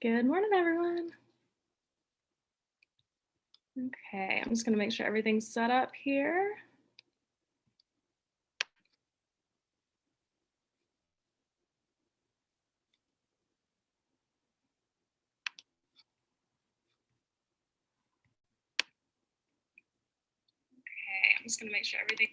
Good morning, everyone. Okay, I'm just going to make sure everything's set up here. Okay, I'm just going to make sure everything.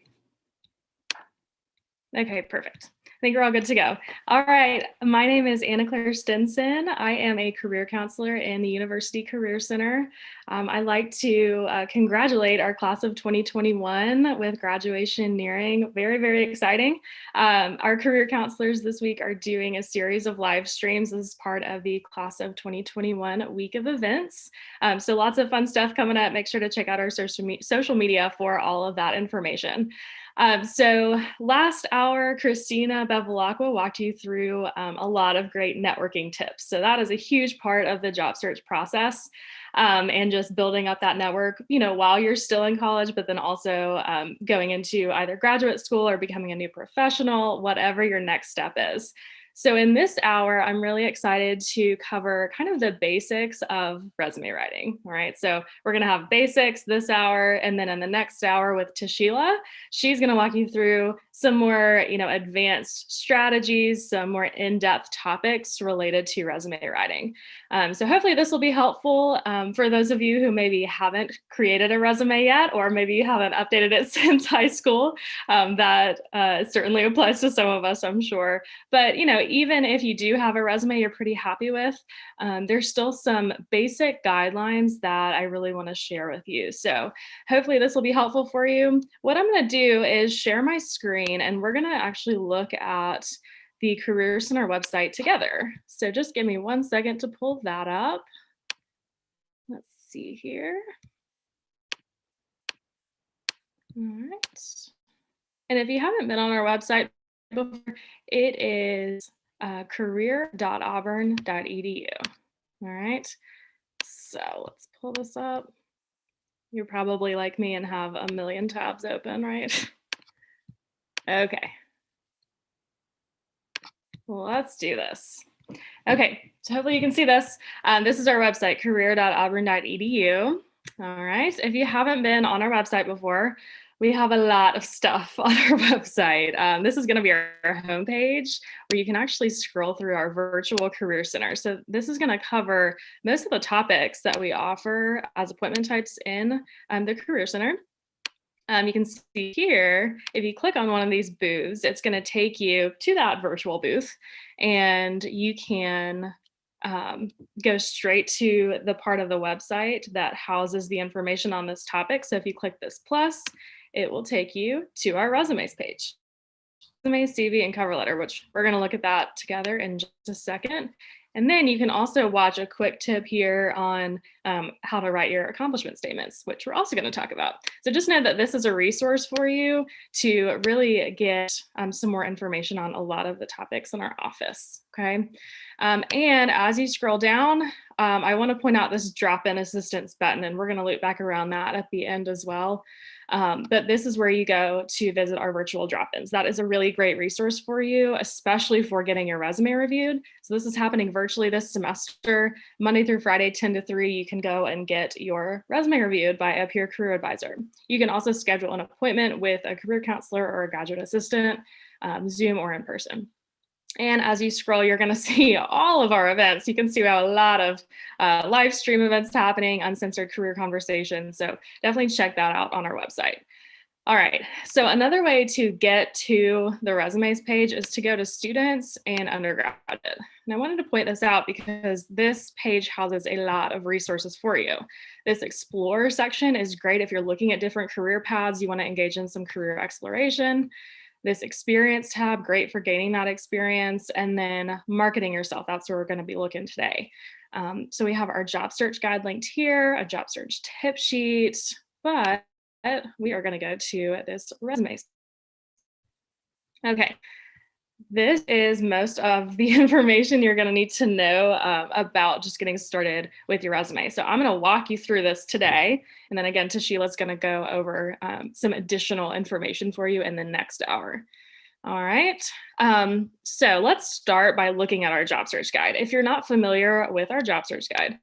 Okay, perfect. I think we're all good to go. All right, my name is Anna Claire Stinson. I am a career counselor in the University Career Center. I'd like to congratulate our class of 2021 with graduation nearing. Very, very exciting. Our career counselors this week are doing a series of live streams as part of the class of 2021 week of events. So lots of fun stuff coming up. Make sure to check out our social media for all of that information. So last hour, Christina Bevilacqua walked you through a lot of great networking tips. So that is a huge part of the job search process, and just building up that network, while you're still in college, but then also going into either graduate school or becoming a new professional, whatever your next step is. So in this hour, I'm really excited to cover kind of the basics of resume writing. All right. So we're going to have basics this hour. And then in the next hour with Tashila, she's going to walk you through some more, advanced strategies, some more in-depth topics related to resume writing. So hopefully this will be helpful for those of you who maybe haven't created a resume yet, or maybe you haven't updated it since high school. That certainly applies to some of us, I'm sure. But, even if you do have a resume you're pretty happy with, there's still some basic guidelines that I really want to share with you. So hopefully this will be helpful for you. What I'm going to do is share my screen, and we're going to actually look at the Career Center website together. So just give me 1 second to pull that up. Let's see here. All right. And if you haven't been on our website before, it is career.auburn.edu. All right. So let's pull this up. You're probably like me and have a million tabs open, right? Okay. Well, let's do this. Okay, so hopefully you can see this. This is our website, career.auburn.edu. All right, if you haven't been on our website before, we have a lot of stuff on our website. This is going to be our homepage where you can actually scroll through our virtual career center. So this is going to cover most of the topics that we offer as appointment types in the career center. You can see here, if you click on one of these booths, it's going to take you to that virtual booth, and you can go straight to the part of the website that houses the information on this topic. So if you click this plus, it will take you to our resumes page. Resume, CV, and cover letter, which we're going to look at that together in just a second. And then you can also watch a quick tip here on how to write your accomplishment statements, which we're also going to talk about. So just know that this is a resource for you to really get some more information on a lot of the topics in our office, okay? And as you scroll down, I want to point out this drop-in assistance button, and we're going to loop back around that at the end as well. But this is where you go to visit our virtual drop-ins. That is a really great resource for you, especially for getting your resume reviewed. So this is happening virtually this semester, Monday through Friday, 10 to 3. You can go and get your resume reviewed by a peer career advisor. You can also schedule an appointment with a career counselor or a graduate assistant, Zoom or in person. And as you scroll, you're going to see all of our events. You can see we have a lot of live stream events happening, uncensored career conversations. So definitely check that out on our website. All right, so another way to get to the resumes page is to go to students and undergraduate. And I wanted to point this out because this page houses a lot of resources for you. This explore section is great if you're looking at different career paths, you want to engage in some career exploration. This experience tab, great for gaining that experience. And then marketing yourself, that's where we're going to be looking today. So we have our job search guide linked here, a job search tip sheet, but we are going to go to this resumes. Okay, this is most of the information you're going to need to know about just getting started with your resume. So I'm going to walk you through this today. And then again, Tashila's going to go over some additional information for you in the next hour. All right. So let's start by looking at our job search guide. If you're not familiar with our job search guide,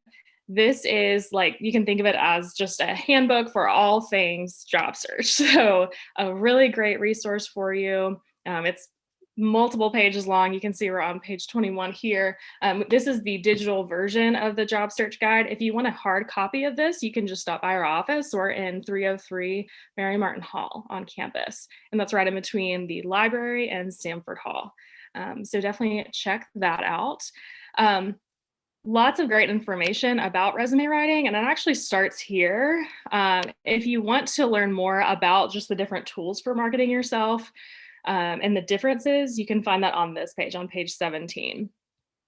this is like, you can think of it as just a handbook for all things job search. So, a really great resource for you. It's multiple pages long. You can see we're on page 21 here. This is the digital version of the job search guide. If you want a hard copy of this, you can just stop by our office. We're in 303 Mary Martin Hall on campus, and that's right in between the library and Sanford Hall. So definitely check that out. Um, Lots of great information about resume writing, and it actually starts here. If you want to learn more about just the different tools for marketing yourself and the differences, you can find that on this page, on page 17.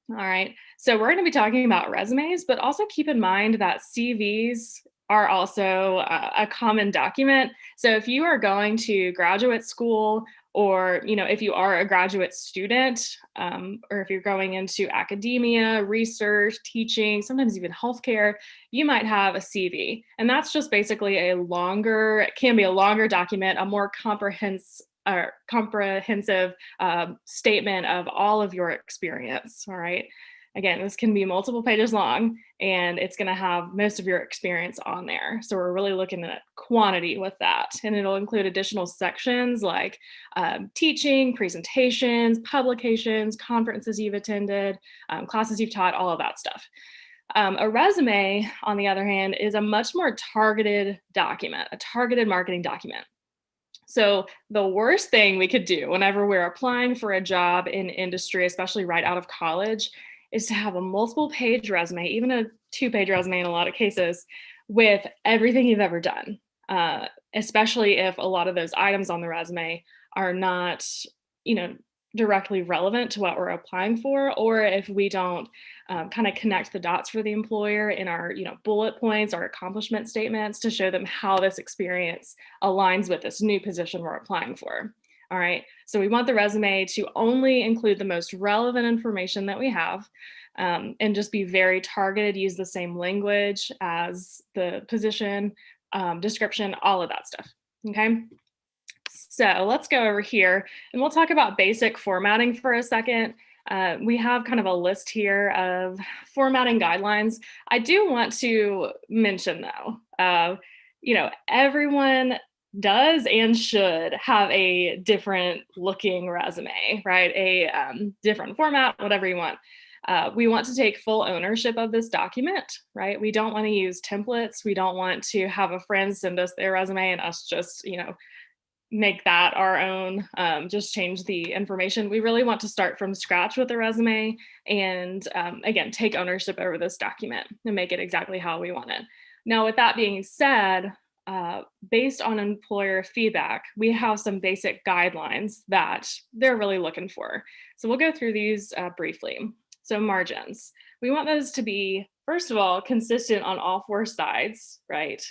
All right, so we're going to be talking about resumes, but also keep in mind that CVs are also a common document. So if you are going to graduate school, or if you are a graduate student, or if you're going into academia, research, teaching, sometimes even healthcare, you might have a CV, and that's just basically it can be a longer document, a more comprehensive statement of all of your experience. All right. Again, this can be multiple pages long, and it's going to have most of your experience on there. So we're really looking at quantity with that. And it'll include additional sections like teaching, presentations, publications, conferences you've attended, classes you've taught, all of that stuff. A resume, on the other hand, is a much more targeted document, a targeted marketing document. So the worst thing we could do whenever we're applying for a job in industry, especially right out of college, is to have a multiple page resume, even a 2-page resume in a lot of cases, with everything you've ever done, especially if a lot of those items on the resume are not, directly relevant to what we're applying for, or if we don't kind of connect the dots for the employer in our, bullet points or accomplishment statements to show them how this experience aligns with this new position we're applying for. All right, so we want the resume to only include the most relevant information that we have, and just be very targeted, use the same language as the position, description, all of that stuff. Okay. So let's go over here and we'll talk about basic formatting for a second. We have kind of a list here of formatting guidelines. I do want to mention though, everyone does and should have a different looking resume, right? A different format, whatever you want. We want to take full ownership of this document, right? We don't want to use templates. We don't want to have a friend send us their resume and us just, make that our own, just change the information. We really want to start from scratch with the resume and, again, take ownership over this document and make it exactly how we want it. Now, with that being said, based on employer feedback, we have some basic guidelines that they're really looking for. So we'll go through these briefly. So margins, we want those to be, first of all, consistent on all 4 sides, right?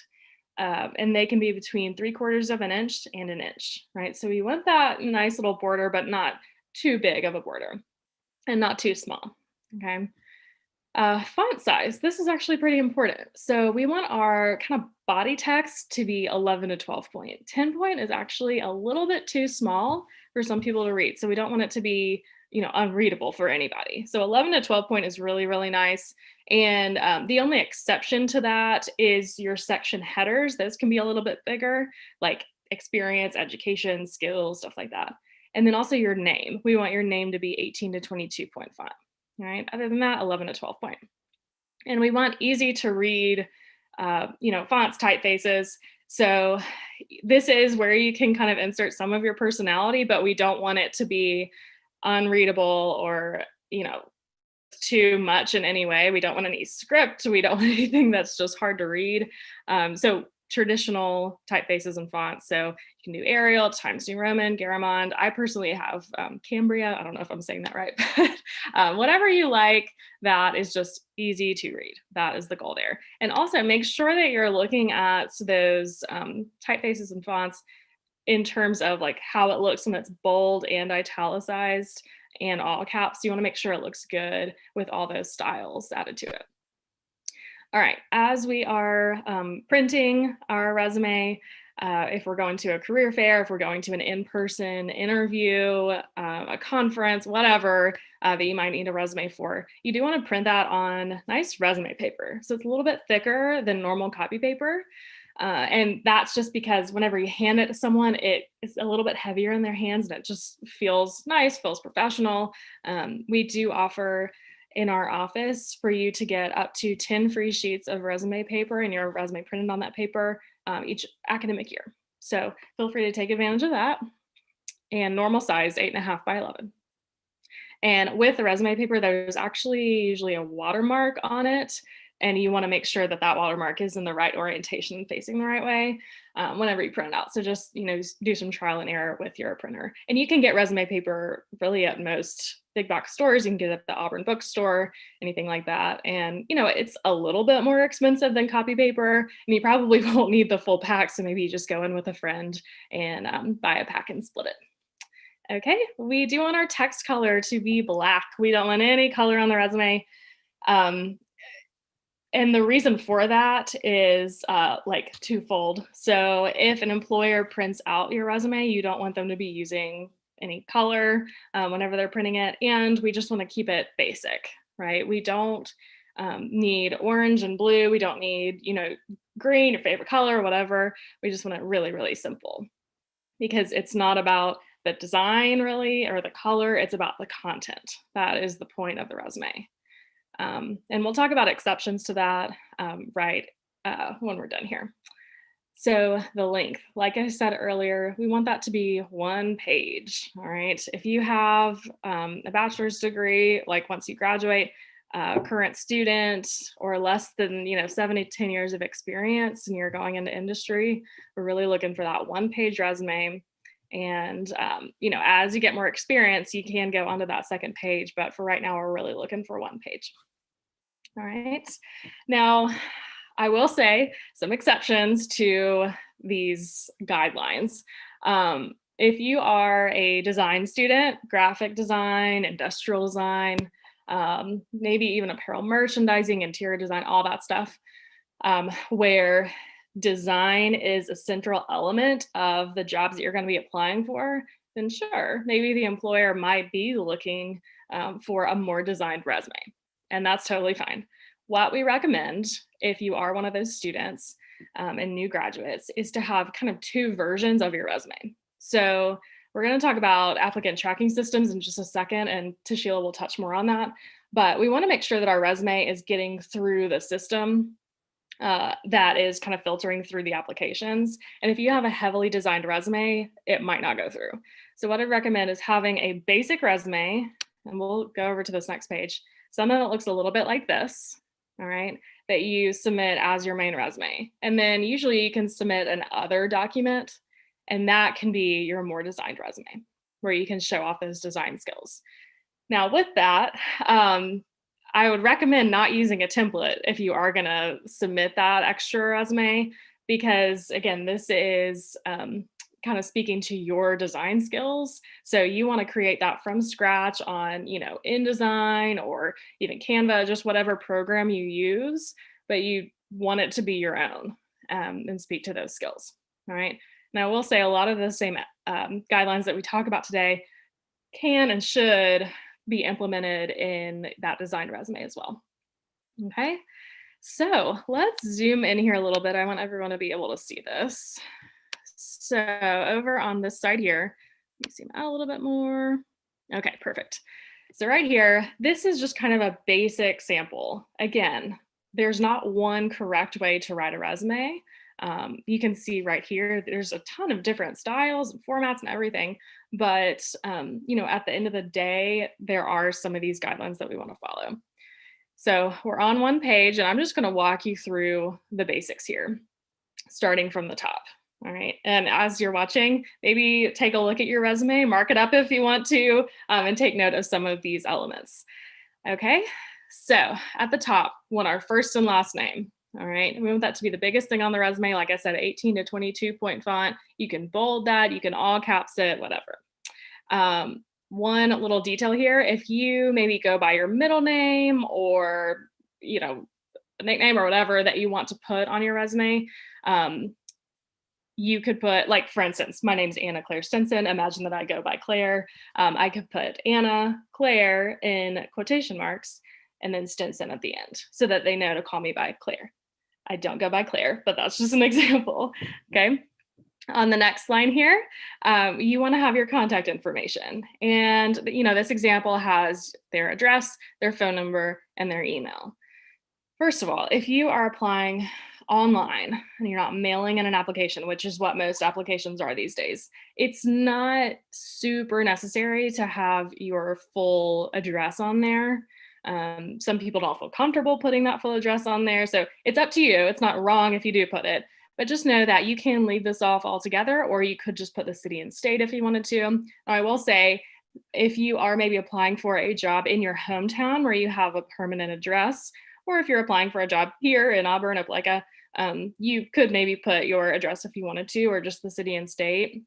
And they can be between 3/4 of an inch and an inch, right? So we want that nice little border, but not too big of a border and not too small, okay? Font size, this is actually pretty important. So we want our kind of body text to be 11 to 12 point. 10 point is actually a little bit too small for some people to read. So we don't want it to be, unreadable for anybody. So 11 to 12 point is really, really nice. And the only exception to that is your section headers. Those can be a little bit bigger, like experience, education, skills, stuff like that. And then also your name. We want your name to be 18 to 22 point font. All right. Other than that, 11 to 12 point. And we want easy to read, fonts, typefaces. So this is where you can kind of insert some of your personality, but we don't want it to be unreadable or, too much in any way. We don't want any script. We don't want anything that's just hard to read. So traditional typefaces and fonts. So you can do Arial, Times New Roman, Garamond. I personally have Cambria. I don't know if I'm saying that right, but whatever you like, that is just easy to read. That is the goal there. And also make sure that you're looking at those typefaces and fonts in terms of like how it looks when it's bold and italicized and all caps. You want to make sure it looks good with all those styles added to it. All right, as we are printing our resume, if we're going to a career fair, if we're going to an in-person interview, a conference, whatever that you might need a resume for, you do want to print that on nice resume paper. So it's a little bit thicker than normal copy paper. And that's just because whenever you hand it to someone, it is a little bit heavier in their hands and it just feels nice, feels professional. We do offer in our office for you to get up to 10 free sheets of resume paper and your resume printed on that paper each academic year. So feel free to take advantage of that. And normal size, 8.5 by 11. And with the resume paper, there's actually usually a watermark on it. And you want to make sure that that watermark is in the right orientation, facing the right way whenever you print it out. So just, do some trial and error with your printer. And you can get resume paper really at most big box stores. You can get it at the Auburn bookstore, anything like that. And, it's a little bit more expensive than copy paper. And you probably won't need the full pack. So maybe you just go in with a friend and buy a pack and split it. Okay, we do want our text color to be black. We don't want any color on the resume. And the reason for that is like twofold. So if an employer prints out your resume, you don't want them to be using any color whenever they're printing it. And we just want to keep it basic, right? We don't need orange and blue. We don't need, green, your favorite color, or whatever. We just want it really, really simple because it's not about the design really or the color. It's about the content. That is the point of the resume. And we'll talk about exceptions to that when we're done here. So the length, like I said earlier, we want that to be 1 page. All right. If you have a bachelor's degree, like once you graduate, current student, or less than 7 to 10 years of experience, and you're going into industry, we're really looking for that 1-page resume. And as you get more experience, you can go onto that 2nd page. But for right now, we're really looking for 1 page. All right. Now, I will say some exceptions to these guidelines. If you are a design student, graphic design, industrial design, maybe even apparel merchandising, interior design, all that stuff, where design is a central element of the jobs that you're going to be applying for, then sure, maybe the employer might be looking for a more designed resume. And that's totally fine. What we recommend, if you are one of those students and new graduates, is to have kind of 2 versions of your resume. So we're going to talk about applicant tracking systems in just a second, and Tashila will touch more on that. But we want to make sure that our resume is getting through the system that is kind of filtering through the applications. And if you have a heavily designed resume, it might not go through. So what I recommend is having a basic resume, and we'll go over to this next page, something that looks a little bit like this, all right, that you submit as your main resume. And then usually you can submit an other document, and that can be your more designed resume, where you can show off those design skills. Now with that, I would recommend not using a template if you are going to submit that extra resume, because again, this is kind of speaking to your design skills. So you want to create that from scratch on, InDesign or even Canva, just whatever program you use, but you want it to be your own and speak to those skills. All right. Now I will say a lot of the same guidelines that we talk about today can and should be implemented in that designed resume as well. Okay, so let's zoom in here a little bit. I want everyone to be able to see this. So over on this side here, let me zoom out a little bit more. Okay, perfect. So right here, this is just kind of a basic sample. Again, there's not one correct way to write a resume. You can see right here, there's a ton of different styles and formats and everything. But, at the end of the day, there are some of these guidelines that we want to follow. So we're on 1 page, and I'm just going to walk you through the basics here, starting from the top. All right. And as you're watching, maybe take a look at your resume, mark it up if you want to, and take note of some of these elements. Okay. So at the top, we want our first and last name. All right. We want that to be the biggest thing on the resume. Like I said, 18 to 22 point font. You can bold that. You can all caps it, whatever. One little detail here, if you maybe go by your middle name or, a nickname or whatever that you want to put on your resume, you could put, like, for instance, my name's Anna Claire Stinson. Imagine that I go by Claire. I could put Anna Claire in quotation marks and then Stinson at the end so that they know to call me by Claire. I don't go by Claire, but that's just an example. Okay. On the next line here, you want to have your contact information. And, this example has their address, their phone number, and their email. First of all, if you are applying online and you're not mailing in an application, which is what most applications are these days, it's not super necessary to have your full address on there. Some people don't feel comfortable putting that full address on there. So it's up to you. It's not wrong if you do put it, but just know that you can leave this off altogether, or you could just put the city and state if you wanted to. I will say, if you are maybe applying for a job in your hometown where you have a permanent address, or if you're applying for a job here in Auburn, Opelika, you could maybe put your address if you wanted to, or just the city and state.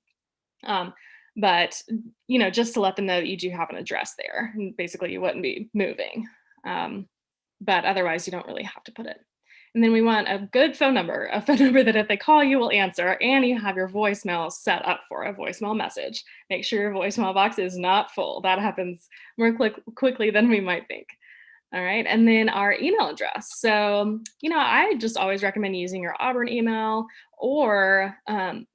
But, just to let them know that you do have an address there. And basically, you wouldn't be moving. But otherwise, you don't really have to put it. And then we want a good phone number, a phone number that if they call, you will answer, and you have your voicemail set up for a voicemail message. Make sure your voicemail box is not full. That happens more quickly than we might think. All right. And then our email address. So, I just always recommend using your Auburn email, or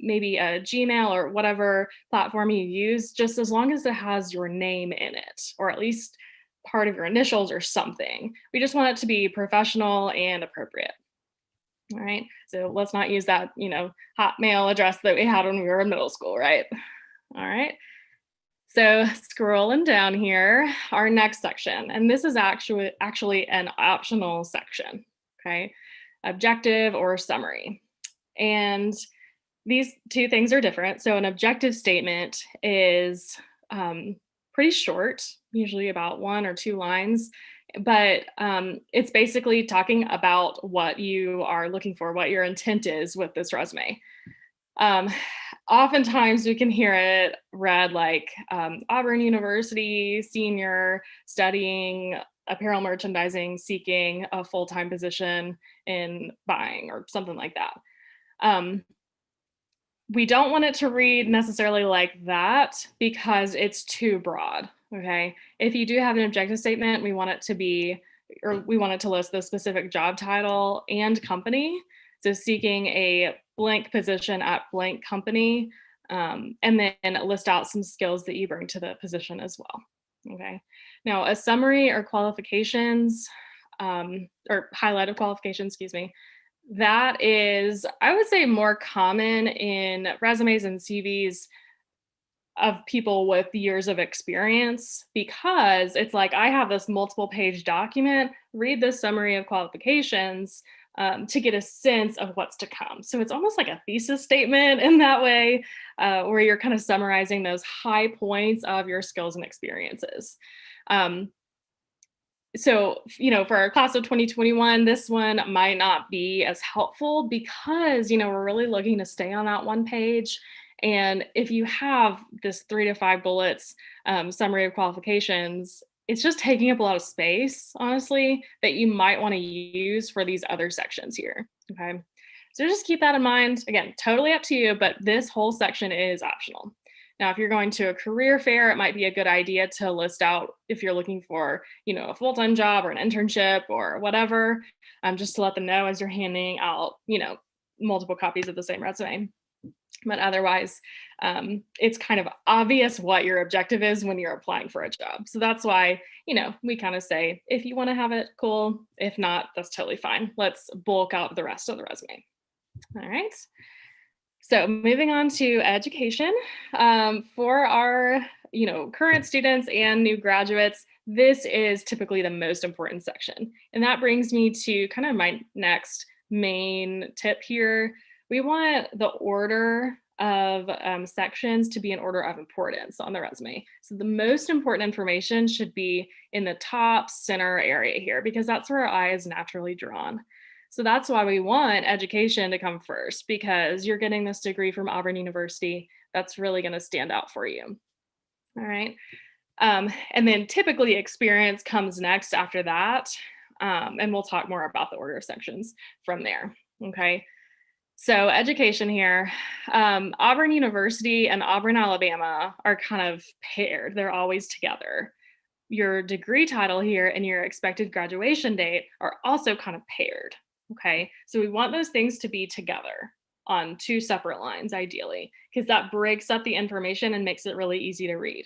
maybe a Gmail or whatever platform you use, just as long as it has your name in it, or at least part of your initials or something. We just want it to be professional and appropriate. All right. So let's not use that, Hotmail address that we had when we were in middle school, right? All right. So scrolling down here, our next section, and this is actually an optional section, okay? Objective or summary. And these two things are different. So an objective statement is pretty short, usually about 1 or 2 lines, but it's basically talking about what you are looking for, what your intent is with this resume. Oftentimes we can hear it read like Auburn University senior studying apparel merchandising, seeking a full-time position in buying, or something like that. We don't want it to read necessarily like that because it's too broad. Okay. If you do have an objective statement, we want it to list the specific job title and company. So seeking a blank position at blank company, and then list out some skills that you bring to the position as well. Okay. Now, a summary or qualifications, or highlighted qualifications, excuse me, that is, I would say, more common in resumes and CVs of people with years of experience, because it's like, I have this multiple page document, read this summary of qualifications to get a sense of what's to come. So it's almost like a thesis statement in that way, where you're kind of summarizing those high points of your skills and experiences. So, for our class of 2021, this one might not be as helpful because, we're really looking to stay on that one page. And if you have this 3 to 5 bullets summary of qualifications, it's just taking up a lot of space, honestly, that you might want to use for these other sections here. Okay. So just keep that in mind. Again, totally up to you, but this whole section is optional. Now, if you're going to a career fair, it might be a good idea to list out if you're looking for, a full-time job or an internship or whatever, just to let them know as you're handing out, multiple copies of the same resume. But otherwise, it's kind of obvious what your objective is when you're applying for a job. So that's why, we kind of say, if you want to have it, cool. If not, that's totally fine. Let's bulk out the rest of the resume. All right. So moving on to education, for our, current students and new graduates, this is typically the most important section. And that brings me to kind of my next main tip here. We want the order of sections to be in order of importance on the resume. So the most important information should be in the top center area here, because that's where our eye is naturally drawn. So that's why we want education to come first, because you're getting this degree from Auburn University. That's really going to stand out for you. All right. And then typically experience comes next after that. And we'll talk more about the order of sections from there. Okay. So education here, Auburn University and Auburn, Alabama are kind of paired. They're always together. Your degree title here and your expected graduation date are also kind of paired. Okay. So we want those things to be together on two separate lines, ideally, because that breaks up the information and makes it really easy to read.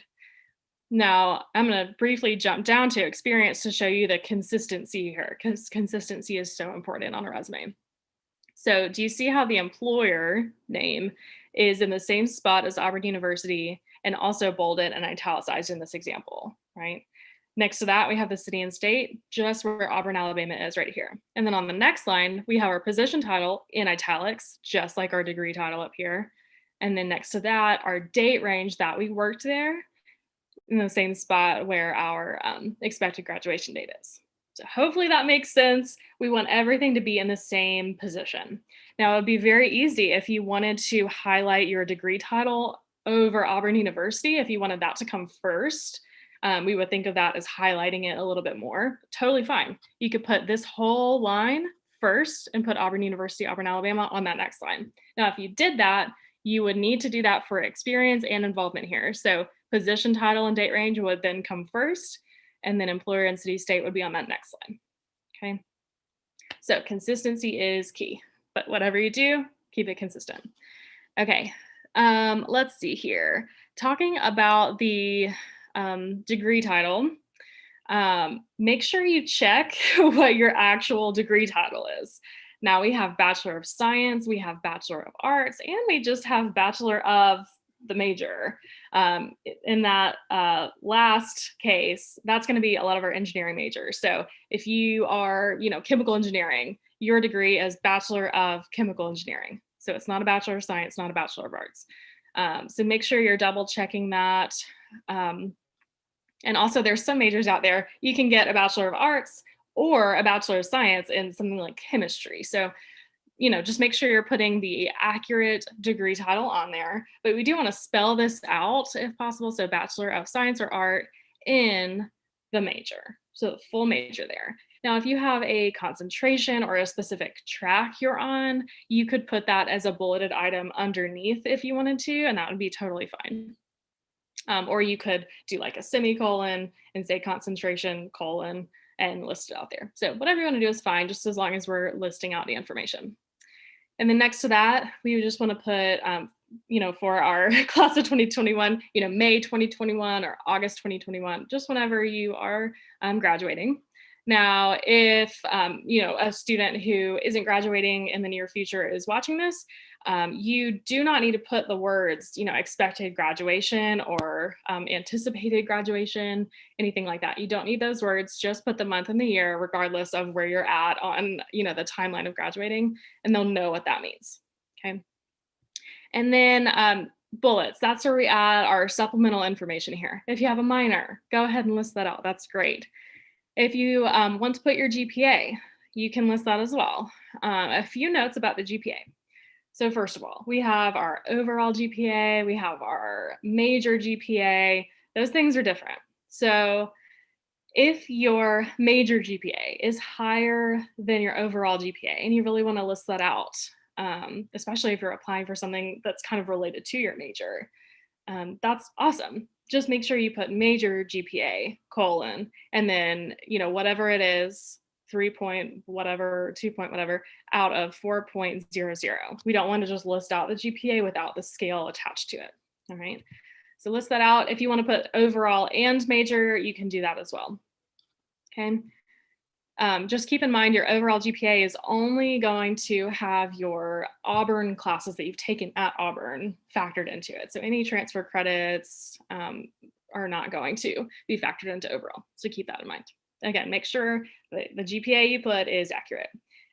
Now, I'm going to briefly jump down to experience to show you the consistency here, because consistency is so important on a resume. So do you see how the employer name is in the same spot as Auburn University and also bolded and italicized in this example, right? Next to that, we have the city and state, just where Auburn, Alabama is right here. And then on the next line, we have our position title in italics, just like our degree title up here. And then next to that, our date range that we worked there in the same spot where our expected graduation date is. So hopefully that makes sense. We want everything to be in the same position. Now, it would be very easy if you wanted to highlight your degree title over Auburn University, if you wanted that to come first. We would think of that as highlighting it a little bit more. Totally fine. You could put this whole line first and put Auburn University, Auburn, Alabama on that next line. Now, if you did that, you would need to do that for experience and involvement here. So position title and date range would then come first, and then employer and city state would be on that next line. Okay. So consistency is key, but whatever you do, keep it consistent. Okay. Let's see here. Talking about the degree title, make sure you check what your actual degree title is. Now we have Bachelor of Science, we have Bachelor of Arts, and we just have Bachelor of the major. In that last case, that's going to be a lot of our engineering majors. So if you are, chemical engineering, your degree is Bachelor of Chemical Engineering. So it's not a Bachelor of Science, not a Bachelor of Arts. So make sure you're double checking that. And also there's some majors out there, you can get a Bachelor of Arts or a Bachelor of Science in something like chemistry. So just make sure you're putting the accurate degree title on there. But we do want to spell this out if possible. So Bachelor of Science or Art in the major. So the full major there. Now, if you have a concentration or a specific track you're on, you could put that as a bulleted item underneath if you wanted to, and that would be totally fine. Or you could do like a semicolon and say concentration colon and list it out there. So whatever you want to do is fine, just as long as we're listing out the information. And then next to that, we would just want to put, for our class of 2021, May 2021 or August 2021, just whenever you are graduating. Now, if, a student who isn't graduating in the near future is watching this, you do not need to put the words, expected graduation or anticipated graduation, anything like that. You don't need those words. Just put the month and the year, regardless of where you're at on, the timeline of graduating, and they'll know what that means. Okay. And then bullets. That's where we add our supplemental information here. If you have a minor, go ahead and list that out. That's great. If you want to put your GPA, you can list that as well. A few notes about the GPA. So first of all, we have our overall GPA, we have our major GPA. Those things are different. So if your major GPA is higher than your overall GPA and you really want to list that out, especially if you're applying for something that's kind of related to your major, that's awesome. Just make sure you put major GPA colon, and then, whatever it is, 3 point whatever, 2 point whatever, out of 4.00. We don't want to just list out the GPA without the scale attached to it. All right. So list that out. If you want to put overall and major, you can do that as well. Okay. Just keep in mind your overall GPA is only going to have your Auburn classes that you've taken at Auburn factored into it. So any transfer credits are not going to be factored into overall. So keep that in mind. Again, make sure that the GPA you put is accurate.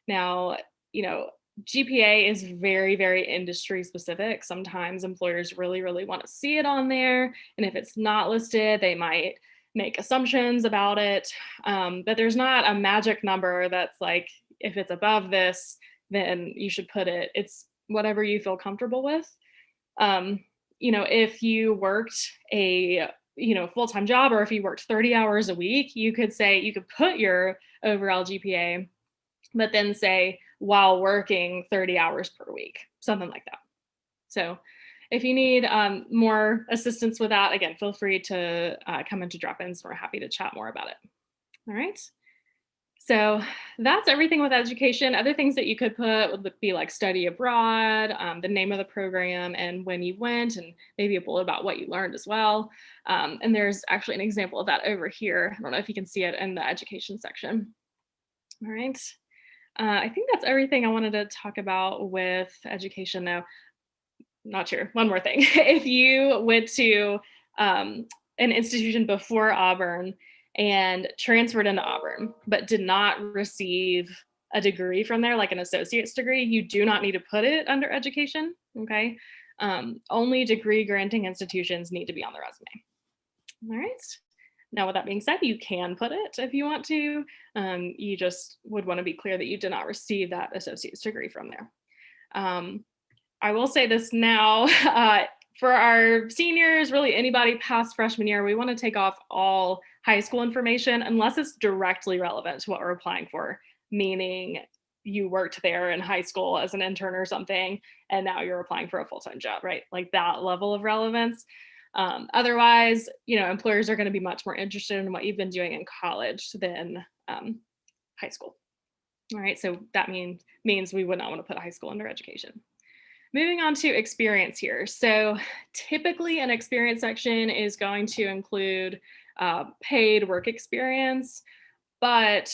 Now, GPA is very, very industry specific. Sometimes employers really, really want to see it on there. And if it's not listed, they might make assumptions about it. But there's not a magic number that's like, if it's above this, then you should put it. It's whatever you feel comfortable with. If you worked a full-time job, or if you worked 30 hours a week, you could put your overall GPA, but then say while working 30 hours per week, something like that. So if you need more assistance with that, again, feel free to come into drop-ins. We're happy to chat more about it. All right. So that's everything with education. Other things that you could put would be like study abroad, the name of the program and when you went, and maybe a bullet about what you learned as well. And there's actually an example of that over here. I don't know if you can see it in the education section. All right. I think that's everything I wanted to talk about with education though. Not sure. One more thing. If you went to an institution before Auburn and transferred into Auburn, but did not receive a degree from there, like an associate's degree, you do not need to put it under education. Okay. Only degree granting institutions need to be on the resume. All right. Now, with that being said, you can put it if you want to. You just would want to be clear that you did not receive that associate's degree from there. I will say this now, for our seniors, really anybody past freshman year, we want to take off all high school information unless it's directly relevant to what we're applying for, meaning you worked there in high school as an intern or something, and now you're applying for a full-time job, right? Like that level of relevance. Otherwise, employers are going to be much more interested in what you've been doing in college than high school. All right, so that means we would not want to put high school under education. Moving on to experience here. So typically an experience section is going to include paid work experience, but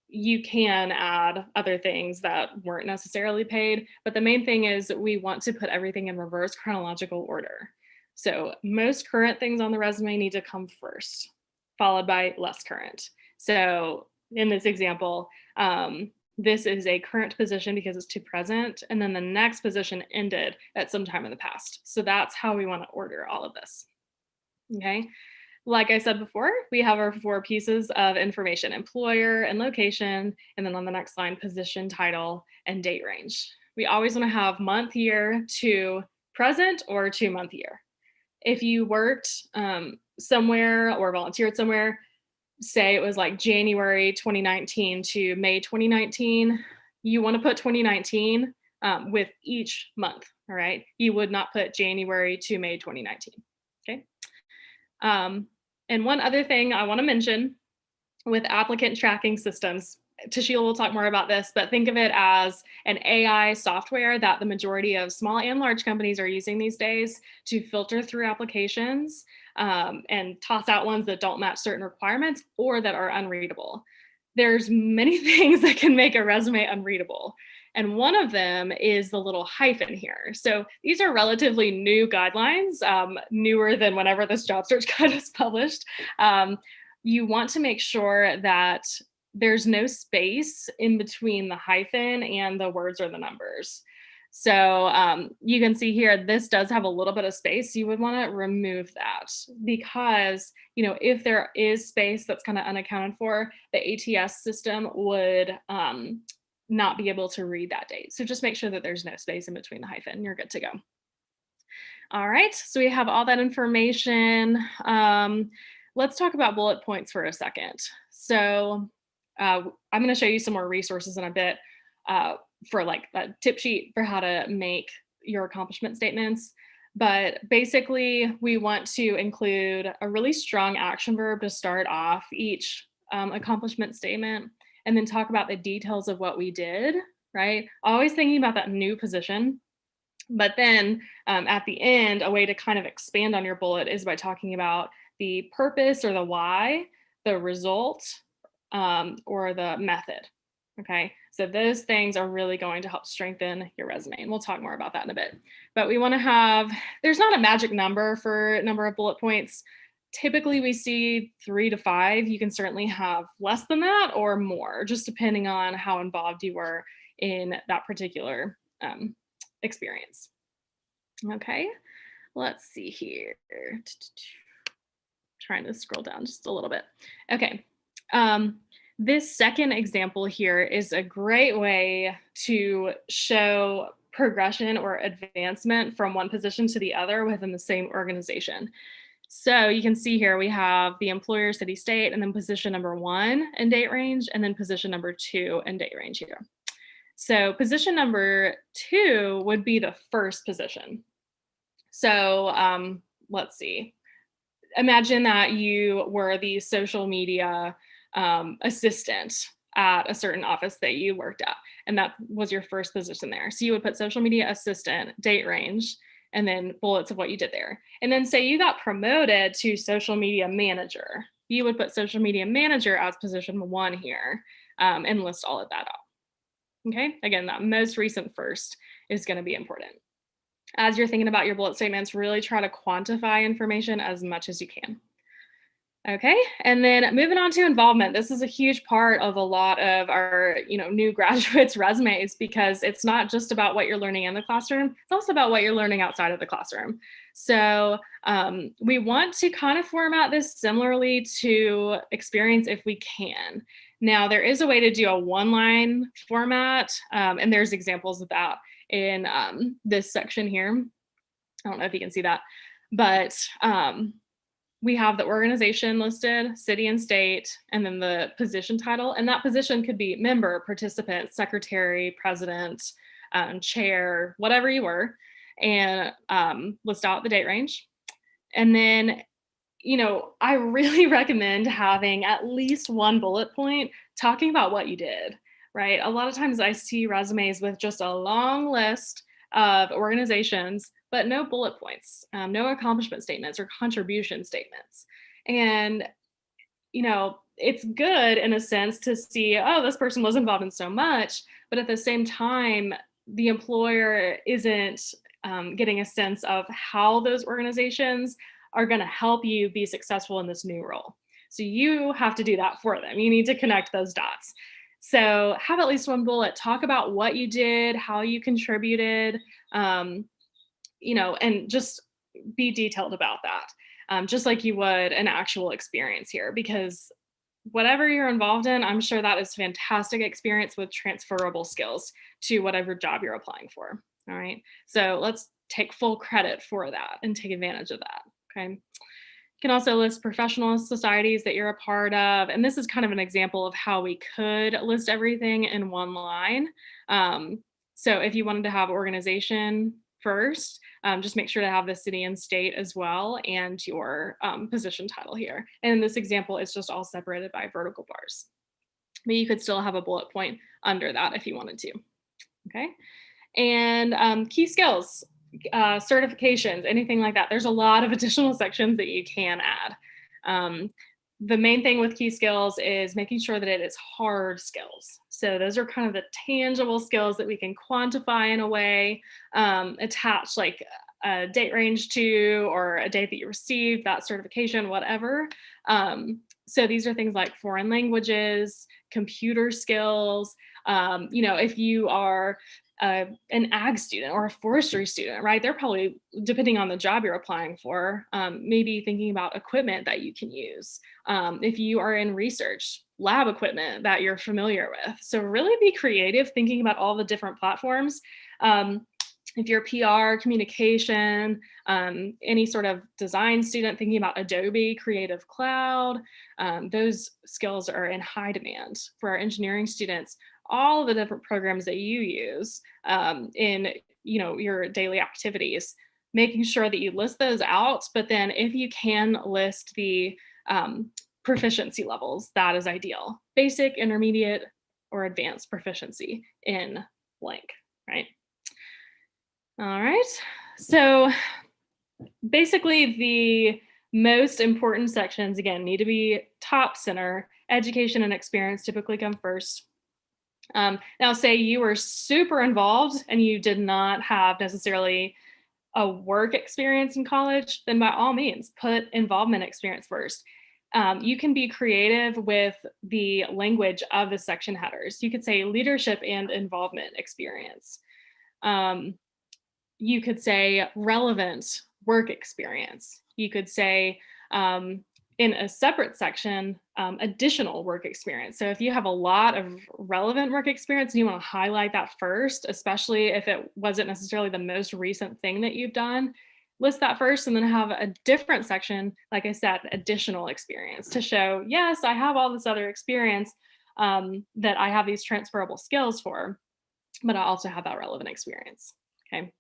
you can add other things that weren't necessarily paid. But the main thing is we want to put everything in reverse chronological order. So most current things on the resume need to come first, followed by less current. So in this example, this is a current position because it's to present, and then the next position ended at some time in the past. So that's how we want to order all of this. Okay. Like I said before, we have our 4 pieces of information: employer and location, and then on the next line, position, title, and date range. We always want to have month, year to present or to month, year. If you worked somewhere or volunteered somewhere, say it was like January 2019 to May 2019, you want to put 2019 with each month, all right? You would not put January to May 2019, okay? And one other thing I want to mention with applicant tracking systems, Tashila will talk more about this, but think of it as an AI software that the majority of small and large companies are using these days to filter through applications and toss out ones that don't match certain requirements or that are unreadable. There's many things that can make a resume unreadable. And one of them is the little hyphen here. So these are relatively new guidelines, newer than whenever this job search guide was published. You want to make sure that there's no space in between the hyphen and the words or the numbers. So you can see here, this does have a little bit of space. You would want to remove that because, if there is space that's kind of unaccounted for, the ATS system would not be able to read that date. So just make sure that there's no space in between the hyphen. You're good to go. All right, so we have all that information. Let's talk about bullet points for a second. So I'm going to show you some more resources in a bit for like a tip sheet for how to make your accomplishment statements. But basically, we want to include a really strong action verb to start off each accomplishment statement, and then talk about the details of what we did, right? Always thinking about that new position. But then at the end, a way to kind of expand on your bullet is by talking about the purpose or the why, the result, or the method. Okay, so those things are really going to help strengthen your resume, and we'll talk more about that in a bit. But we want to have, there's not a magic number for number of bullet points. Typically we see 3 to 5. You can certainly have less than that or more, just depending on how involved you were in that particular experience. Okay, let's see here. Trying to scroll down just a little bit. Okay. This second example here is a great way to show progression or advancement from one position to the other within the same organization. So you can see here we have the employer, city, state, and then position number 1 and date range, and then position number 2 and date range here. So position number 2 would be the first position. So let's see. Imagine that you were the social media assistant at a certain office that you worked at, and that was your first position there. So you would put social media assistant, date range, and then bullets of what you did there. And then say you got promoted to social media manager. You would put social media manager as position 1 here and list all of that out. Okay, again, that most recent first is going to be important. As you're thinking about your bullet statements, really try to quantify information as much as you can. Okay, and then moving on to involvement. This is a huge part of a lot of our, new graduates' resumes, because it's not just about what you're learning in the classroom, it's also about what you're learning outside of the classroom. So we want to kind of format this similarly to experience if we can. Now, there is a way to do a one-line format, and there's examples of that in this section here. I don't know if you can see that, but we have the organization listed, city and state, and then the position title. And that position could be member, participant, secretary, president, chair, whatever you were, and list out the date range. And then, I really recommend having at least one bullet point talking about what you did, right? A lot of times I see resumes with just a long list of organizations, but no bullet points, no accomplishment statements or contribution statements. And, it's good in a sense to see, oh, this person was involved in so much, but at the same time, the employer isn't getting a sense of how those organizations are going to help you be successful in this new role. So you have to do that for them. You need to connect those dots. So have at least one bullet, talk about what you did, how you contributed, and just be detailed about that, just like you would an actual experience here, because whatever you're involved in, I'm sure that is fantastic experience with transferable skills to whatever job you're applying for. All right. So let's take full credit for that and take advantage of that. Okay. You can also list professional societies that you're a part of. And this is kind of an example of how we could list everything in one line. So if you wanted to have organization first, just make sure to have the city and state as well, and your position title here. And in this example, it's just all separated by vertical bars. But you could still have a bullet point under that if you wanted to. Okay. And key skills, certifications, anything like that. There's a lot of additional sections that you can add. The main thing with key skills is making sure that it is hard skills. So those are kind of the tangible skills that we can quantify in a way, attach like a date range to, or a date that you received that certification, whatever. So these are things like foreign languages, computer skills. If you are an ag student or a forestry student, right? They're probably, depending on the job you're applying for, maybe thinking about equipment that you can use. If you are in research, lab equipment that you're familiar with. So really be creative thinking about all the different platforms. If you're PR, communication, any sort of design student, thinking about Adobe Creative Cloud, those skills are in high demand. For our engineering students, all of the different programs that you use in your daily activities, making sure that you list those out. But then if you can list the proficiency levels, that is ideal. Basic, intermediate, or advanced proficiency in blank, right? All right. So basically the most important sections, again, need to be top center. Education and experience typically come first. Now, say you were super involved and you did not have necessarily a work experience in college, then by all means, put involvement experience first. You can be creative with the language of the section headers. You could say leadership and involvement experience. You could say relevant work experience. You could say in a separate section, additional work experience. So if you have a lot of relevant work experience and you want to highlight that first, especially if it wasn't necessarily the most recent thing that you've done, list that first and then have a different section, like I said, additional experience to show, yes, I have all this other experience that I have these transferable skills for. but I also have that relevant experience. Okay.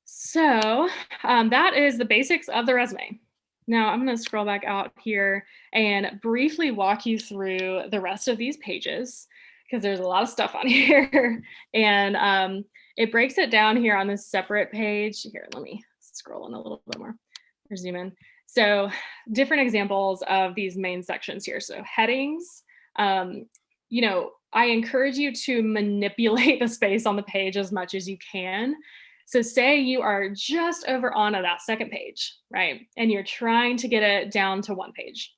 So that is the basics of the resume. Now I'm going to scroll back out here and briefly walk you through the rest of these pages because there's a lot of stuff on here. And it breaks it down here on this separate page. Here, let me scroll in a little bit more or zoom in. So different examples of these main sections here. So headings, you know, I encourage you to manipulate the space on the page as much as you can. So say you are just over on that second page, right? And you're trying to get it down to one page.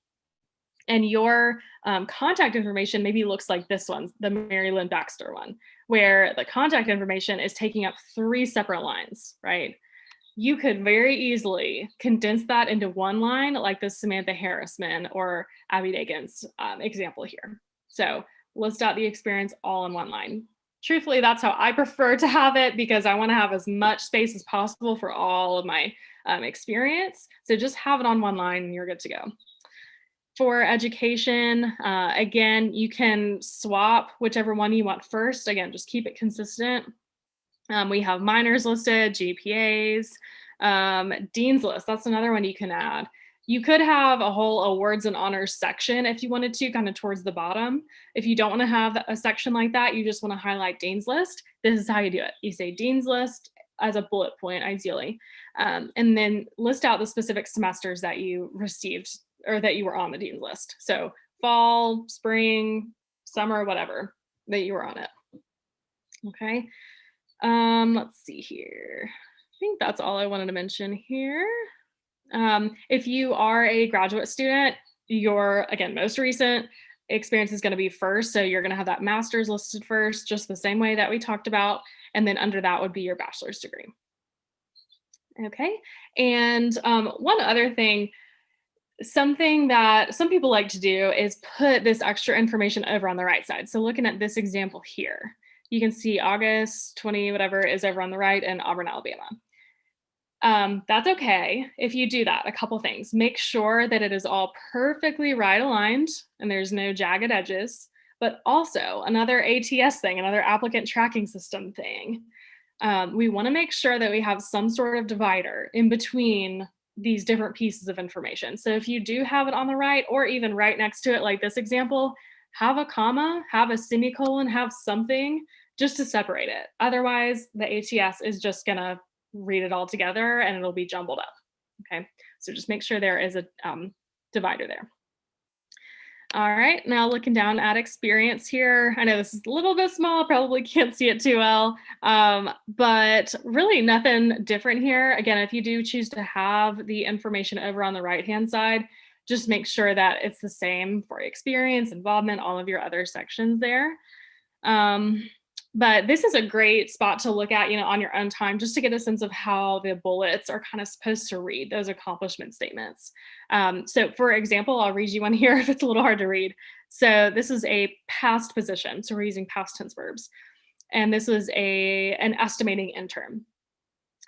And your contact information maybe looks like this one, the Mary Lynn Baxter one, where the contact information is taking up 3 separate lines, right? You could very easily condense that into one line, like the Samantha Harrisman or Abby Dagens example here. So list out the experience all in one line. Truthfully, that's how I prefer to have it because I want to have as much space as possible for all of my experience. So just have it on one line and you're good to go. For education, again, you can swap whichever one you want first. Again, just keep it consistent. We have minors listed, GPAs, Dean's List. That's another one you can add. You could have a whole awards and honors section if you wanted to, kind of towards the bottom. If you don't want to have a section like that, you just want to highlight Dean's List. This is how you do it. You say Dean's List as a bullet point, ideally, and then list out the specific semesters that you received or that you were on the Dean's List. So fall, spring, summer, whatever that you were on it. Okay. Let's see here. I think that's all I wanted to mention here. If you are a graduate student, your, again, most recent experience is going to be first. So you're going to have that master's listed first, just the same way that we talked about. And then under that would be your bachelor's degree. Okay. And one other thing, something that some people like to do is put this extra information over on the right side. So looking at this example here, you can see August 20, whatever is over on the right in Auburn, Alabama. That's okay if you do that. A couple things. Make sure that it is all perfectly right aligned and there's no jagged edges, but also another ATS thing, another applicant tracking system thing. We want to make sure that we have some sort of divider in between these different pieces of information. So if you do have it on the right or even right next to it, like this example, have a comma, have a semicolon, have something just to separate it. Otherwise, the ATS is just going to read it all together and it'll be jumbled up. Okay, so just make sure there is a divider there. All right, now looking down at experience here. I know this is a little bit small, probably can't see it too well, but really nothing different here. Again, if you do choose to have the information over on the right-hand side, just make sure that it's the same for experience, involvement, all of your other sections there. But this is a great spot to look at, on your own time, just to get a sense of how the bullets are kind of supposed to read, those accomplishment statements. So for example, I'll read you one here if it's a little hard to read. So this is a past position. So we're using past tense verbs. And this was an estimating intern.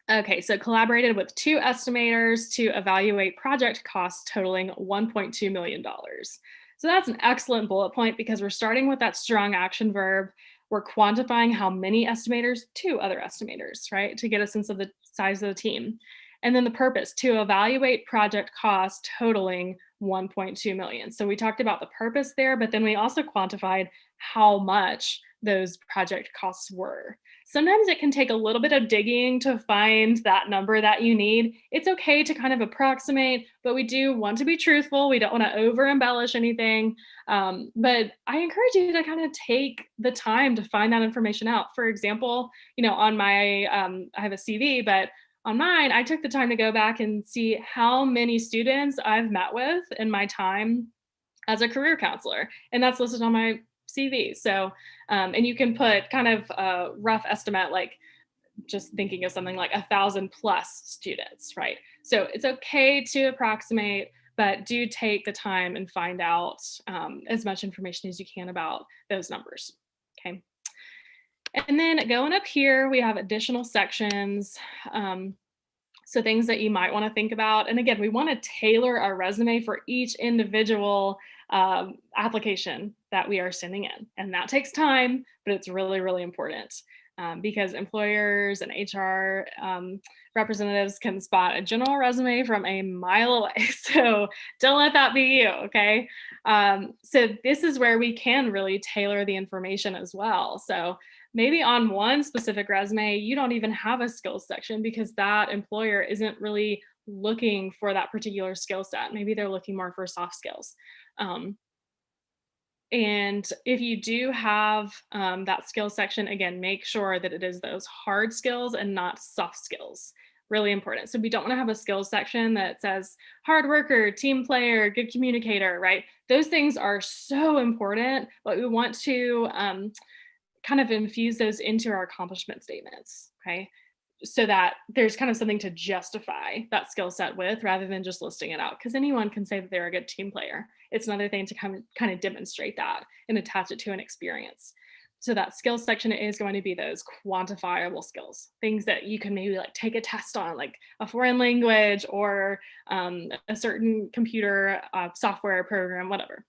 Okay, so collaborated with 2 estimators to evaluate project costs totaling $1.2 million. So that's an excellent bullet point because we're starting with that strong action verb. We're quantifying how many estimators, 2 other estimators, right, to get a sense of the size of the team. And then the purpose, to evaluate project costs totaling 1.2 million. So we talked about the purpose there, but then we also quantified how much those project costs were. Sometimes it can take a little bit of digging to find that number that you need. It's okay to kind of approximate, but we do want to be truthful. We don't want to over embellish anything. But I encourage you to kind of take the time to find that information out. For example, on my, I have a CV, but on mine, I took the time to go back and see how many students I've met with in my time as a career counselor. And that's listed on my CV. So, and you can put kind of a rough estimate, like just thinking of something like 1,000 plus students, right? So it's okay to approximate, but do take the time and find out as much information as you can about those numbers, okay? And then going up here, we have additional sections. So things that you might want to think about. And again, we want to tailor our resume for each individual application that we are sending in. And that takes time, but it's really, really important because employers and HR representatives can spot a general resume from a mile away. So don't let that be you, okay? So this is where we can really tailor the information as well. So maybe on one specific resume, you don't even have a skills section because that employer isn't really looking for that particular skill set. Maybe they're looking more for soft skills. Um, and if you do have that skills section, again, make sure that it is those hard skills and not soft skills. Really important. So we don't want to have a skills section that says hard worker, team player, good communicator, right? Those things are so important, but we want to kind of infuse those into our accomplishment statements, okay? So that there's kind of something to justify that skill set with rather than just listing it out, because anyone can say that they're a good team player. It's another thing to kind of demonstrate that and attach it to an experience. So that skills section is going to be those quantifiable skills, things that you can maybe like take a test on, like a foreign language or a certain computer software program, whatever.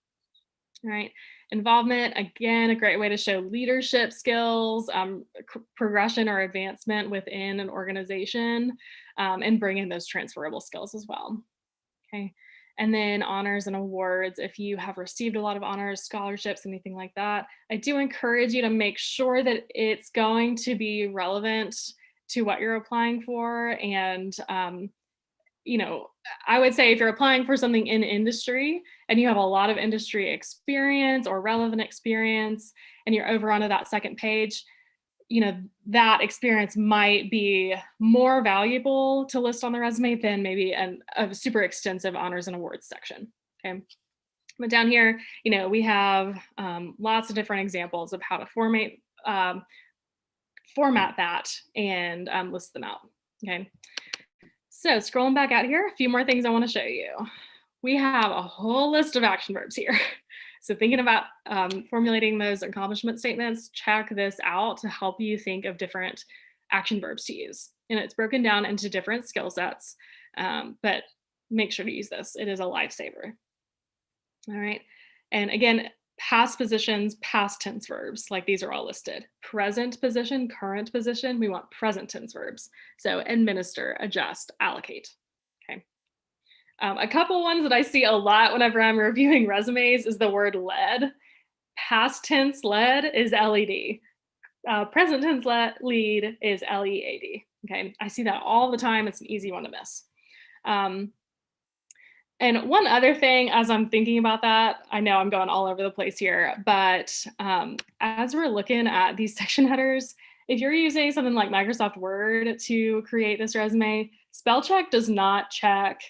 All right. Involvement, again, a great way to show leadership skills, progression or advancement within an organization, and bring in those transferable skills as well. Okay. And then honors and awards. If you have received a lot of honors, scholarships, anything like that, I do encourage you to make sure that it's going to be relevant to what you're applying for. And you know, I would say if you're applying for something in industry and you have a lot of industry experience or relevant experience, and you're over onto that second page, you know, that experience might be more valuable to list on the resume than maybe a super extensive honors and awards section. Okay. But down here, you know, we have lots of different examples of how to format that and list them out. Okay. So scrolling back out here, a few more things I want to show you. We have a whole list of action verbs here. So thinking about formulating those accomplishment statements, check this out to help you think of different action verbs to use. And it's broken down into different skill sets, but make sure to use this. It is a lifesaver. All right. And again, past positions, past tense verbs, like these are all listed. Present position, current position, we want present tense verbs. So administer, adjust, allocate. Okay. A couple ones that I see a lot whenever I'm reviewing resumes is the word led. Past tense led is LED. Present tense lead is LEAD. Okay. I see that all the time. It's an easy one to miss. And one other thing, as I'm thinking about that, I know I'm going all over the place here, but as we're looking at these section headers, if you're using something like Microsoft Word to create this resume, spell check does not check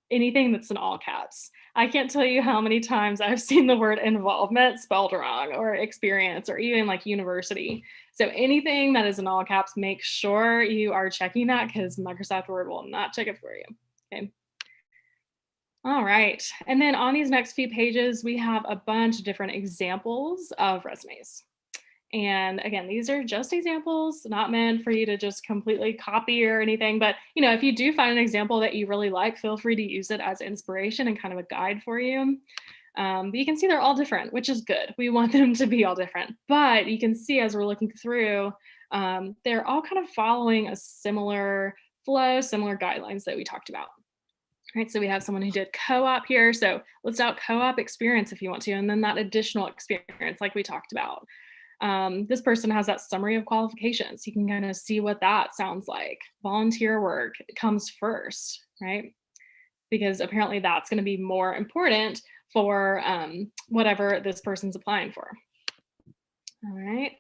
anything that's in all caps. I can't tell you how many times I've seen the word involvement spelled wrong, or experience, or even like university. So anything that is in all caps, make sure you are checking that, because Microsoft Word will not check it for you. Okay. All right. And then on these next few pages, we have a bunch of different examples of resumes. And again, these are just examples, not meant for you to just completely copy or anything. But, you know, if you do find an example that you really like, feel free to use it as inspiration and kind of a guide for you. But you can see they're all different, which is good. We want them to be all different. But you can see as we're looking through, they're all kind of following a similar flow, similar guidelines that we talked about. Right, so we have someone who did co-op here. So list out co-op experience if you want to, and then that additional experience like we talked about. This person has that summary of qualifications. You can kind of see what that sounds like. Volunteer work comes first, right? Because apparently that's going to be more important for whatever this person's applying for. All right.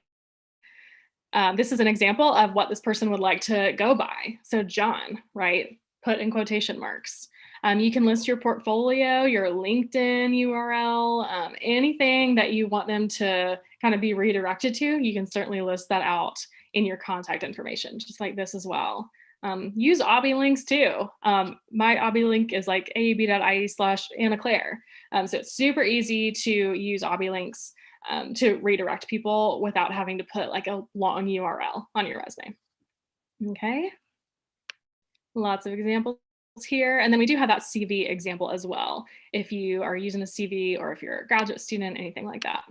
This is an example of what this person would like to go by. So John, right? Put in quotation marks. You can list your portfolio, your LinkedIn URL, anything that you want them to kind of be redirected to. You can certainly list that out in your contact information, just like this as well. Use Obby links too. My Obby link is like aab.ie/AnnaClaire. So it's super easy to use Obby links to redirect people without having to put like a long URL on your resume. Okay. Lots of examples here. And then we do have that CV example as well, if you are using a CV or if you're a graduate student, anything like that.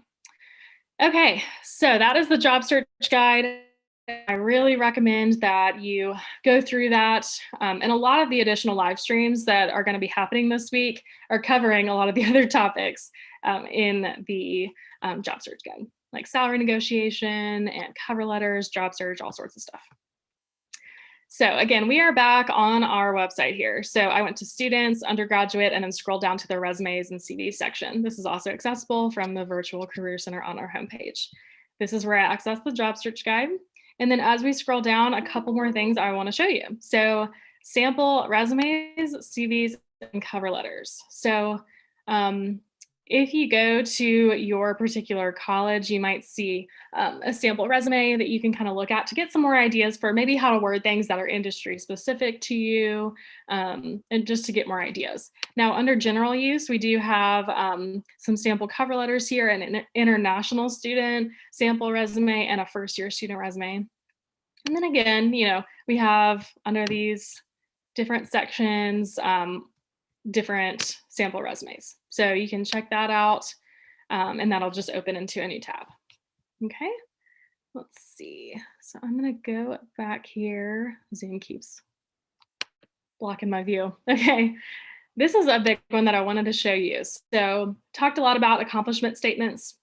Okay, so that is the job search guide. I really recommend that you go through that. And a lot of the additional live streams that are going to be happening this week are covering a lot of the other topics in the job search guide, like salary negotiation and cover letters, job search, all sorts of stuff. So again, we are back on our website here. So I went to students, undergraduate, and then scrolled down to the resumes and CV section. This is also accessible from the Virtual Career Center on our homepage. This is where I access the job search guide. And then as we scroll down, a couple more things I want to show you. So sample resumes, CVs, and cover letters. So if you go to your particular college, you might see a sample resume that you can kind of look at to get some more ideas for maybe how to word things that are industry specific to you, and just to get more ideas. Now, under general use, we do have some sample cover letters here, an international student sample resume, and a first-year student resume. And then again, we have under these different sections, different sample resumes. So you can check that out, and that'll just open into a new tab. Okay, let's see. So I'm gonna go back here. Zoom keeps blocking my view. Okay, this is a big one that I wanted to show you. So talked a lot about accomplishment statements.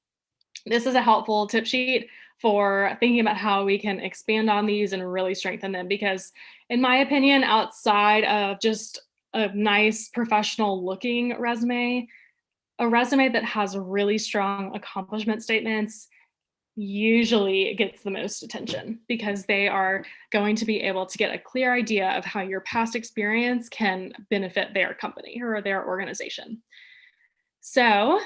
This is a helpful tip sheet for thinking about how we can expand on these and really strengthen them, because in my opinion, outside of just a nice professional looking resume, a resume that has really strong accomplishment statements usually gets the most attention, because they are going to be able to get a clear idea of how your past experience can benefit their company or their organization. So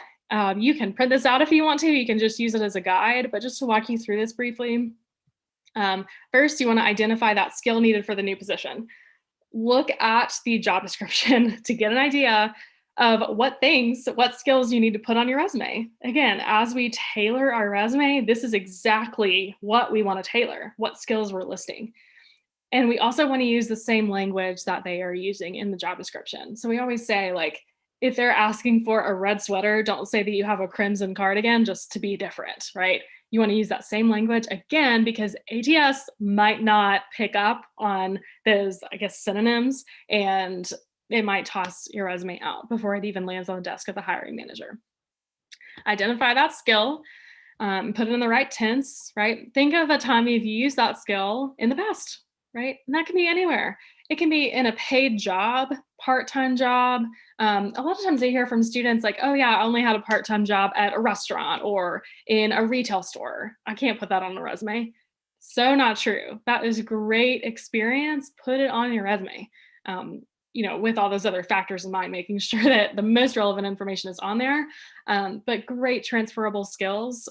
you can print this out if you want to. You can just use it as a guide, but just to walk you through this briefly. First, you want to identify that skill needed for the new position. Look at the job description to get an idea of what skills you need to put on your resume. Again, as we tailor our resume, this is exactly what we want to tailor, what skills we're listing. And we also want to use the same language that they are using in the job description. So we always say, like, if they're asking for a red sweater, don't say that you have a crimson cardigan, just to be different, right? You want to use that same language again, because ATS might not pick up on those, synonyms, and it might toss your resume out before it even lands on the desk of the hiring manager. Identify that skill, put it in the right tense, right? Think of a time you've used that skill in the past, right? And that can be anywhere. It can be in a paid job, part-time job. A lot of times I hear from students like, oh yeah, I only had a part-time job at a restaurant or in a retail store. I can't put that on a resume. So not true. That is great experience. Put it on your resume. With all those other factors in mind, making sure that the most relevant information is on there. But great transferable skills.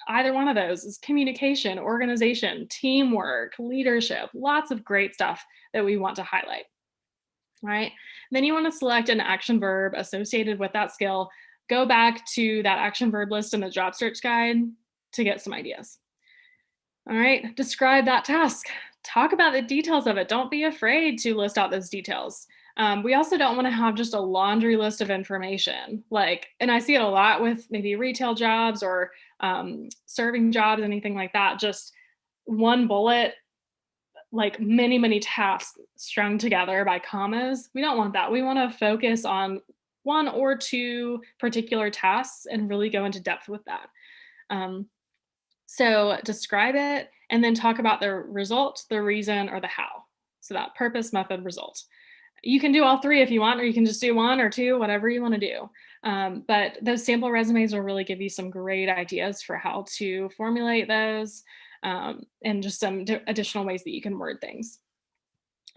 Either one of those is communication, organization, teamwork, leadership, lots of great stuff that we want to highlight. All right. Then you want to select an action verb associated with that skill. Go back to that action verb list in the job search guide to get some ideas. All right. Describe that task. Talk about the details of it. Don't be afraid to list out those details. We also don't want to have just a laundry list of information. And I see it a lot with maybe retail jobs or serving jobs, anything like that. Just one bullet, like many, many tasks strung together by commas. We don't want that. We want to focus on one or two particular tasks and really go into depth with that. So describe it and then talk about the result, the reason, or the how. So that purpose, method, result. You can do all three if you want, or you can just do one or two, whatever you want to do. But those sample resumes will really give you some great ideas for how to formulate those, and just some additional ways that you can word things.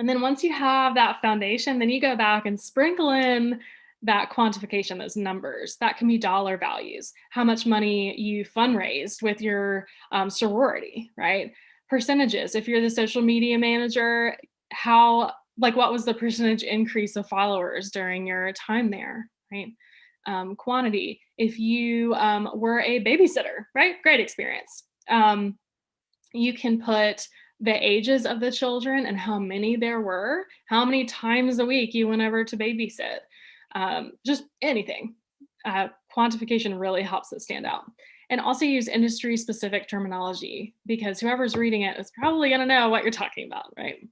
And then once you have that foundation, then you go back and sprinkle in that quantification, those numbers. That can be dollar values, how much money you fundraised with your sorority, right? Percentages. If you're the social media manager, what was the percentage increase of followers during your time there, right? Quantity. If you were a babysitter, right? Great experience. You can put the ages of the children and how many there were, how many times a week you went over to babysit, just anything. Quantification really helps it stand out. And also use industry specific terminology because whoever's reading it is probably going to know what you're talking about, right?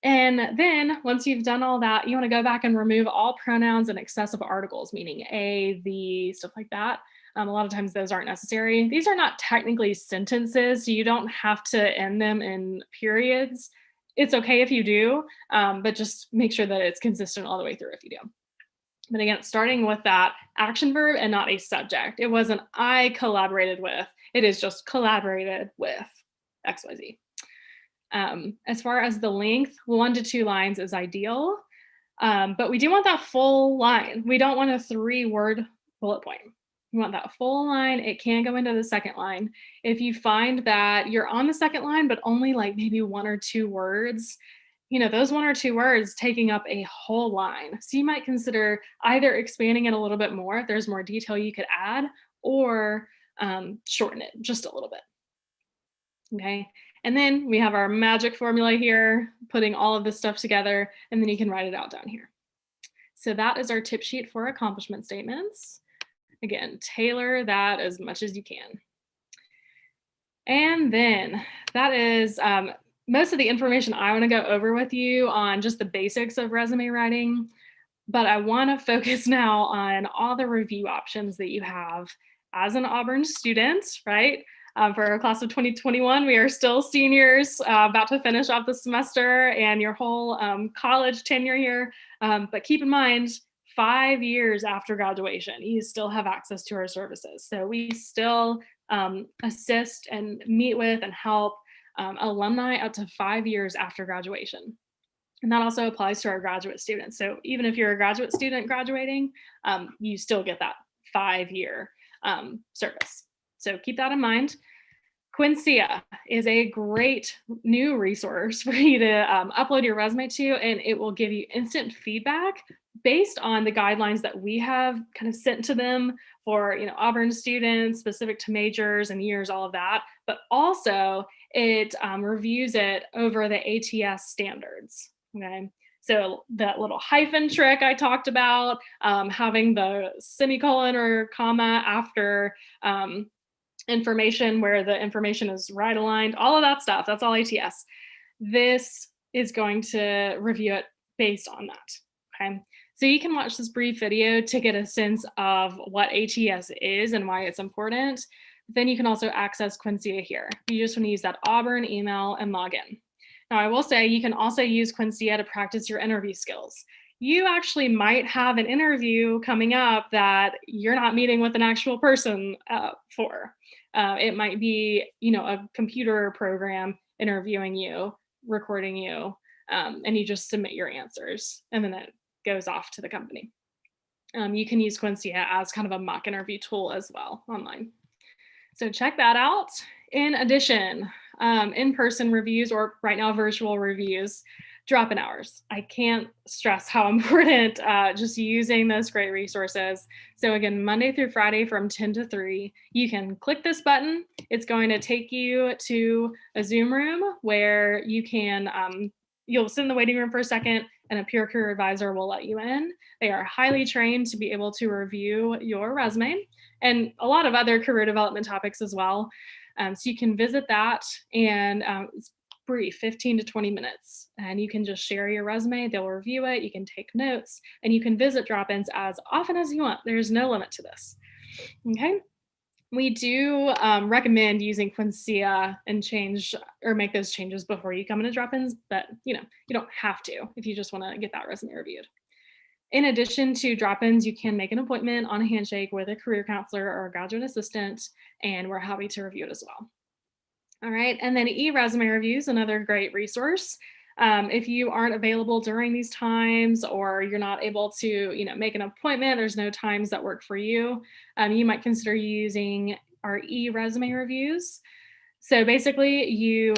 And then once you've done all that, you want to go back and remove all pronouns and excessive articles, meaning a, the, stuff like that. A lot of times those aren't necessary. These are not technically sentences, so you don't have to end them in periods. It's okay if you do, but just make sure that it's consistent all the way through if you do. But again, starting with that action verb and not a subject. It wasn't I collaborated with, it is just collaborated with XYZ. As far as the length, 1 to 2 lines is ideal, but we do want that full line. We don't want a 3-word bullet point. You want that full line. It can go into the second line. If you find that you're on the second line, but only like maybe 1 or 2 words, those 1 or 2 words taking up a whole line. So you might consider either expanding it a little bit more if there's more detail you could add, or shorten it just a little bit. Okay. And then we have our magic formula here, putting all of this stuff together, and then you can write it out down here. So that is our tip sheet for accomplishment statements. Again, tailor that as much as you can. And then that is most of the information I want to go over with you on just the basics of resume writing, but I want to focus now on all the review options that you have as an Auburn student, right? For our class of 2021, we are still seniors, about to finish off the semester and your whole college tenure here. But keep in mind, 5 years after graduation, you still have access to our services. So we still assist and meet with and help alumni up to 5 years after graduation. And that also applies to our graduate students. So even if you're a graduate student graduating, you still get that 5-year service. So keep that in mind. Quincia is a great new resource for you to upload your resume to, and it will give you instant feedback based on the guidelines that we have kind of sent to them for Auburn students, specific to majors and years, all of that. But also it reviews it over the ATS standards. Okay. So that little hyphen trick I talked about, having the semicolon or comma after information where the information is right aligned, all of that stuff, that's all ATS. This is going to review it based on that, okay? So you can watch this brief video to get a sense of what ATS is and why it's important. Then you can also access Quincia here. You just want to use that Auburn email and log in. Now I will say you can also use Quincia to practice your interview skills. You actually might have an interview coming up that you're not meeting with an actual person for. It might be, a computer program interviewing you, recording you, and you just submit your answers, and then it goes off to the company. You can use Quincia as kind of a mock interview tool as well online. So check that out. In addition, in-person reviews, or right now virtual reviews, drop-in hours. I can't stress how important just using those great resources. So again, Monday through Friday from 10 to 3, you can click this button. It's going to take you to a Zoom room where you can, you'll sit in the waiting room for a second and a peer career advisor will let you in. They are highly trained to be able to review your resume and a lot of other career development topics as well. So you can visit that, and it's brief, 15 to 20 minutes, and you can just share your resume. They'll review it. You can take notes, and you can visit drop-ins as often as you want. There's no limit to this. Okay. We do recommend using Quincia and change or make those changes before you come into drop-ins, but you don't have to if you just want to get that resume reviewed. In addition to drop-ins, you can make an appointment on a handshake with a career counselor or a graduate assistant, and we're happy to review it as well. All right, and then e-resume reviews, another great resource. If you aren't available during these times, or you're not able to make an appointment, there's no times that work for you, you might consider using our e-resume reviews. So basically you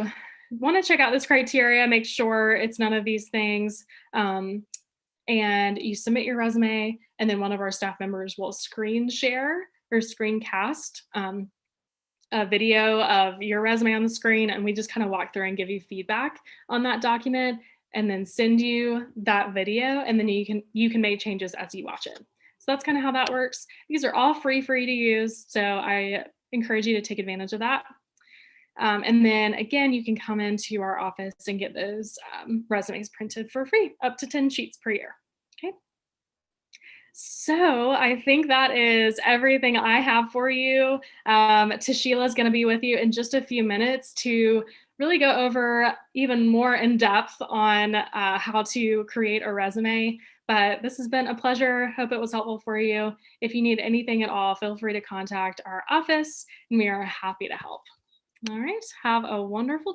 want to check out this criteria, make sure it's none of these things, and you submit your resume, and then one of our staff members will screen share or screencast a video of your resume on the screen, and we just kind of walk through and give you feedback on that document, and then send you that video, and then you can make changes as you watch it. So that's kind of how that works. These are all free for you to use, so I encourage you to take advantage of that. And then again, you can come into our office and get those resumes printed for free, up to 10 sheets per year. Okay. So I think that is everything I have for you. Tashiela is going to be with you in just a few minutes to really go over even more in depth on how to create a resume. But this has been a pleasure. Hope it was helpful for you. If you need anything at all, feel free to contact our office, and we are happy to help. All right. Have a wonderful